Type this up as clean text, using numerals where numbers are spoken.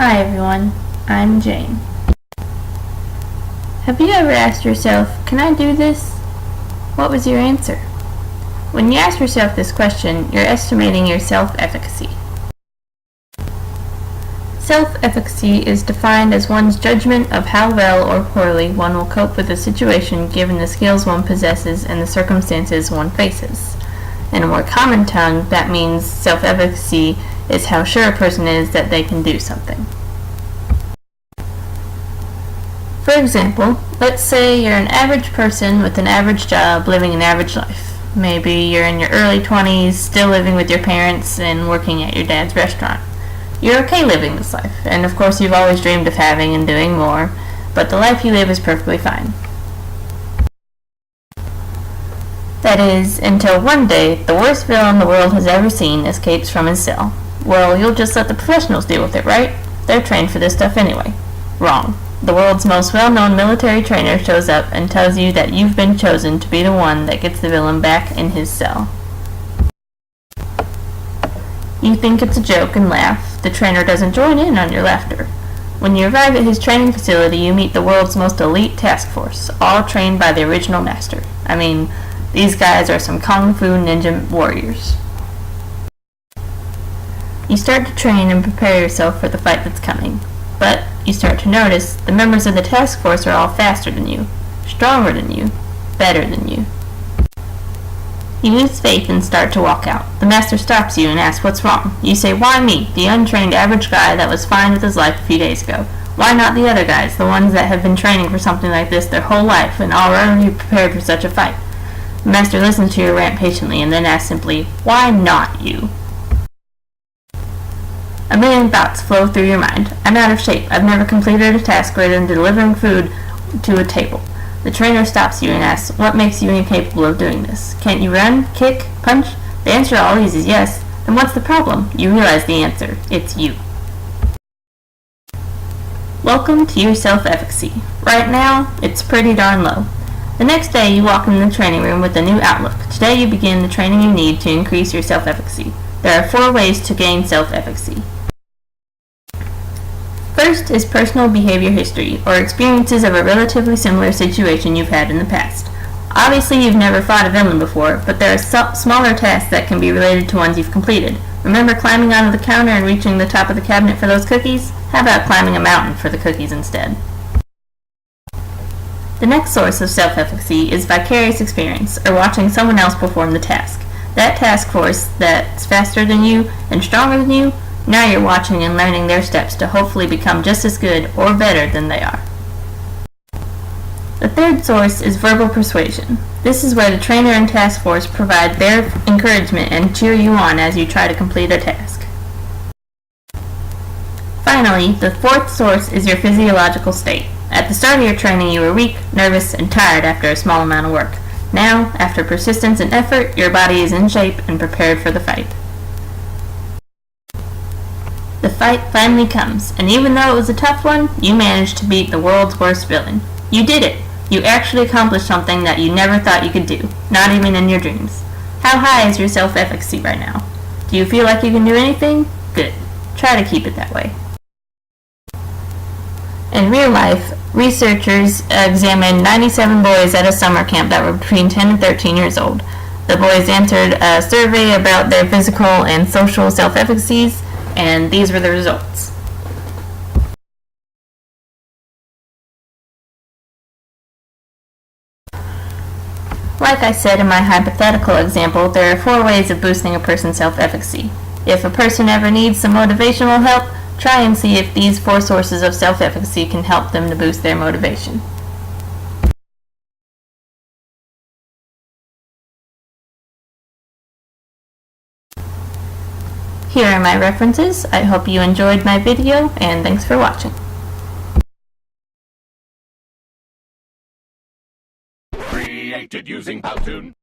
Hi everyone, I'm Jane. Have you ever asked yourself, can I do this? What was your answer? When you ask yourself this question, you're estimating your self-efficacy. Self-efficacy is defined as one's judgment of how well or poorly one will cope with a situation given the skills one possesses and the circumstances one faces. In a more common tongue, that means self-efficacy is how sure a person is that they can do something. For example, let's say you're an average person with an average job living an average life. Maybe you're in your early 20s, still living with your parents and working at your dad's restaurant. You're okay living this life, and of course you've always dreamed of having and doing more, but the life you live is perfectly fine. That is, until one day, the worst villain the world has ever seen escapes from his cell. Well, you'll just let the professionals deal with it, right? They're trained for this stuff anyway. Wrong. The world's most well-known military trainer shows up and tells you that you've been chosen to be the one that gets the villain back in his cell. You think it's a joke and laugh. The trainer doesn't join in on your laughter. When you arrive at his training facility, you meet the world's most elite task force, all trained by the original master. I mean, these guys are some kung fu ninja warriors. You start to train and prepare yourself for the fight that's coming. But you start to notice the members of the task force are all faster than you, stronger than you, better than you. You lose faith and start to walk out. The master stops you and asks what's wrong. You say, why me, the untrained average guy that was fine with his life a few days ago? Why not the other guys, the ones that have been training for something like this their whole life and are already prepared for such a fight? The master listens to your rant patiently and then asks simply, why not you? A million thoughts flow through your mind. I'm out of shape. I've never completed a task greater than delivering food to a table. The trainer stops you and asks, what makes you incapable of doing this? Can't you run, kick, punch? The answer to all these is yes. Then what's the problem? You realize the answer. It's you. Welcome to your self-efficacy. Right now, it's pretty darn low. The next day, you walk in the training room with a new outlook. Today, you begin the training you need to increase your self-efficacy. There are 4 ways to gain self-efficacy. First is personal behavior history, or experiences of a relatively similar situation you've had in the past. Obviously, you've never fought a villain before, but there are smaller tasks that can be related to ones you've completed. Remember climbing onto the counter and reaching the top of the cabinet for those cookies? How about climbing a mountain for the cookies instead? The next source of self-efficacy is vicarious experience, or watching someone else perform the task. That task force that's faster than you and stronger than you, now you're watching and learning their steps to hopefully become just as good or better than they are. The third source is verbal persuasion. This is where the trainer and task force provide their encouragement and cheer you on as you try to complete a task. Finally, the fourth source is your physiological state. At the start of your training, you were weak, nervous, and tired after a small amount of work. Now, after persistence and effort, your body is in shape and prepared for the fight. The fight finally comes, and even though it was a tough one, you managed to beat the world's worst villain. You did it! You actually accomplished something that you never thought you could do, not even in your dreams. How high is your self-efficacy right now? Do you feel like you can do anything? Good. Try to keep it that way. In real life, researchers examined 97 boys at a summer camp that were between 10 and 13 years old. The boys answered a survey about their physical and social self-efficacies, and these were the results. Like I said in my hypothetical example, there are 4 ways of boosting a person's self-efficacy. If a person ever needs some motivational help, try and see if these 4 sources of self-efficacy can help them to boost their motivation. Here are my references. I hope you enjoyed my video, and thanks for watching. Created using Powtoon.